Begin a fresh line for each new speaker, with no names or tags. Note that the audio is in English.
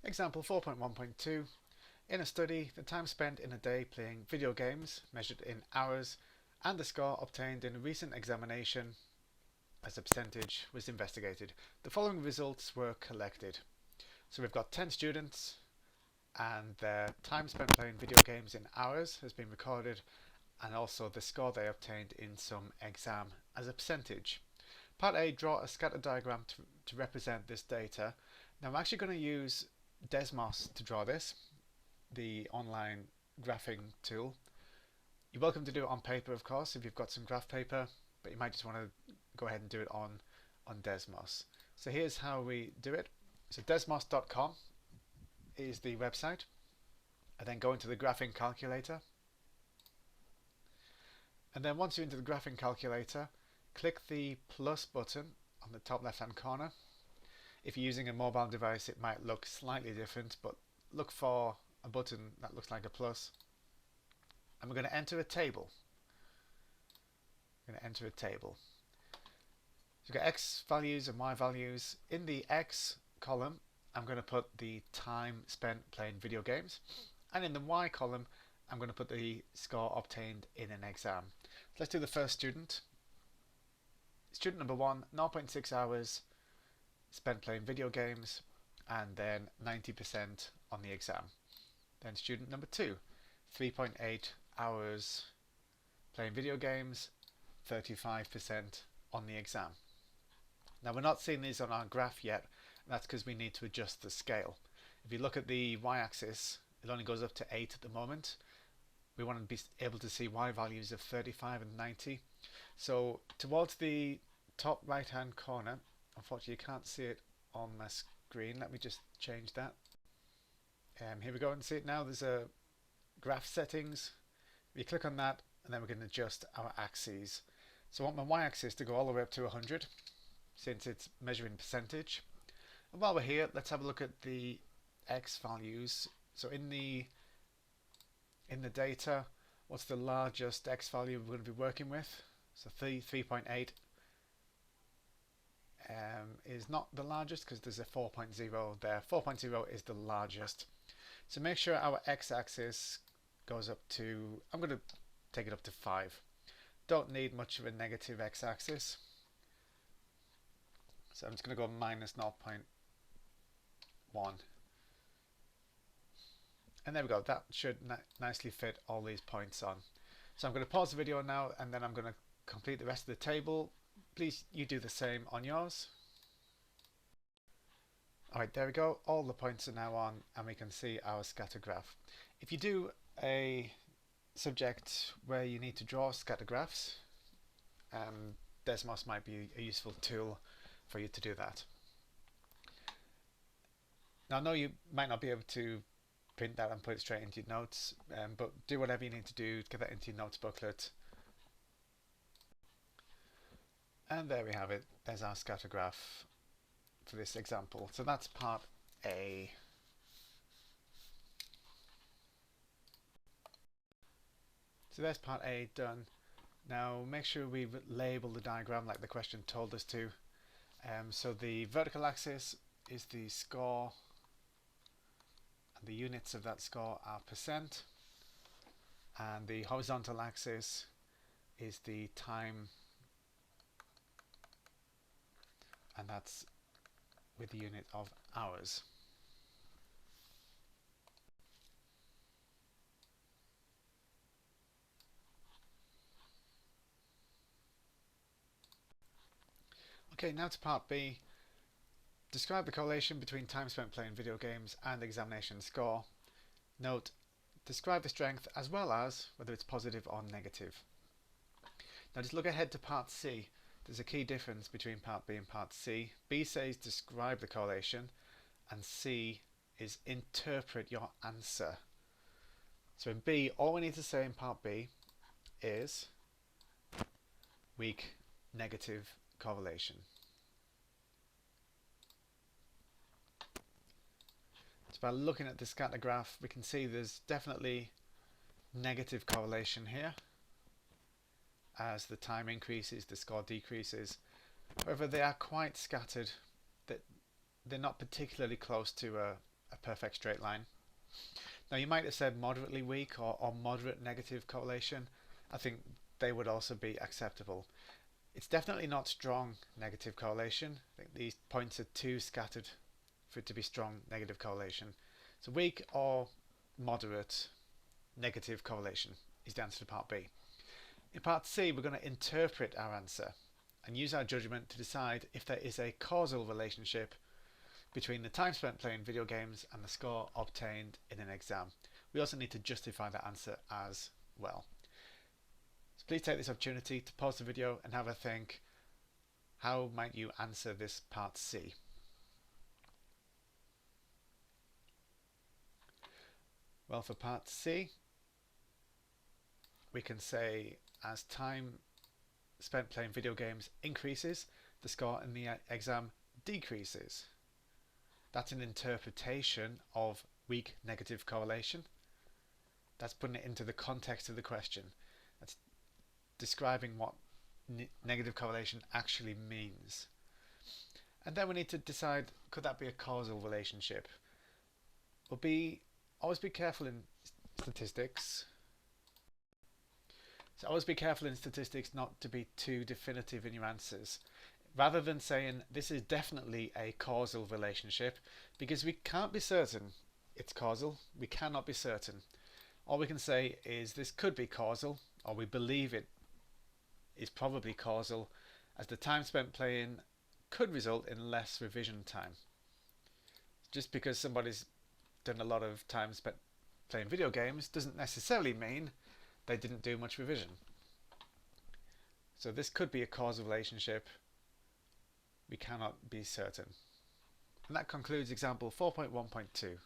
Example 4.1.2. In a study, the time spent in a day playing video games, measured in hours, and the score obtained in a recent examination as a percentage was investigated. The following results were collected. So we've got 10 students and their time spent playing video games in hours has been recorded, and also the score they obtained in some exam as a percentage. Part A, draw a scatter diagram to represent this data. Now I'm actually going to use Desmos to draw this, the online graphing tool. You're welcome to do it on paper, of course, if you've got some graph paper, but you might just want to go ahead and do it on Desmos. So here's how we do it. So desmos.com is the website. And then go into the graphing calculator. And then once you're into the graphing calculator, click the plus button on the top left hand corner. If you're using a mobile device, it might look slightly different, but look for a button that looks like a plus. And we're going to enter a table. We're going to enter a table. So we've got X values and Y values. In the X column, I'm going to put the time spent playing video games. And in the Y column, I'm going to put the score obtained in an exam. Let's do the first student. Student number 1, 0.6 hours spent playing video games, and then 90% on the exam. Then student number 2, 3.8 hours playing video games, 35% on the exam. Now we're not seeing these on our graph yet, and that's because we need to adjust the scale. If you look at the y-axis, it only goes up to 8 at the moment. We want to be able to see y values of 35 and 90. So towards the top right hand corner, unfortunately you can't see it on my screen, let me just change that. Here we go, and see it now. There's a graph settings. We click on that, and then we can adjust our axes. So I want my y-axis to go all the way up to 100, since it's measuring percentage. And while we're here, let's have a look at the x values. So in the data, what's the largest x value we're going to be working with? So 3.8 is not the largest because there's a 4.0 there. 4.0 is the largest. So make sure our x-axis goes up to, I'm going to take it up to 5. Don't need much of a negative x-axis. So I'm just going to go minus 0.1. And there we go, that should nicely fit all these points on. So I'm going to pause the video now, and then I'm going to complete the rest of the table. Please, you do the same on yours. Alright, there we go, all the points are now on, and we can see our scatter graph. If you do a subject where you need to draw scatter graphs, Desmos might be a useful tool for you to do that. Now I know you might not be able to print that and put it straight into your notes, but do whatever you need to do to get that into your notes booklet. And there we have it, there's our scatter graph for this example. So that's part A. So there's part A done. Now make sure we label the diagram like the question told us to. So the vertical axis is the score, and the units of that score are percent, and the horizontal axis is the time, and that's with the unit of hours. Okay, now to part B. Describe the correlation between time spent playing video games and examination score. Note, describe the strength as well as whether it's positive or negative. Now just look ahead to part C. There's a key difference between part B and part C. B says describe the correlation, and C is interpret your answer. So in B, all we need to say in part B is weak negative correlation. So by looking at the scatter graph, we can see there's definitely negative correlation here. As the time increases, the score decreases. However, they are quite scattered. They're not particularly close to a a perfect straight line. Now you might have said moderately weak or moderate negative correlation. I think they would also be acceptable. It's definitely not strong negative correlation. I think these points are too scattered for it to be strong negative correlation. So weak or moderate negative correlation is the answer to part B. In part C, we're going to interpret our answer and use our judgment to decide if there is a causal relationship between the time spent playing video games and the score obtained in an exam. We also need to justify that answer as well. So please take this opportunity to pause the video and have a think. How might you answer this part C? Well, for part C, we can say as time spent playing video games increases, the score in the exam decreases. That's an interpretation of weak negative correlation. That's putting it into the context of the question. That's describing what negative correlation actually means. And then we need to decide, could that be a causal relationship? Well, always be careful in statistics. So always be careful in statistics not to be too definitive in your answers. Rather than saying this is definitely a causal relationship, because we can't be certain it's causal, we cannot be certain. All we can say is this could be causal, or we believe it is probably causal, as the time spent playing could result in less revision time. Just because somebody's done a lot of time spent playing video games doesn't necessarily mean they didn't do much revision. So this could be a causal relationship. We cannot be certain. And that concludes example 4.1.2.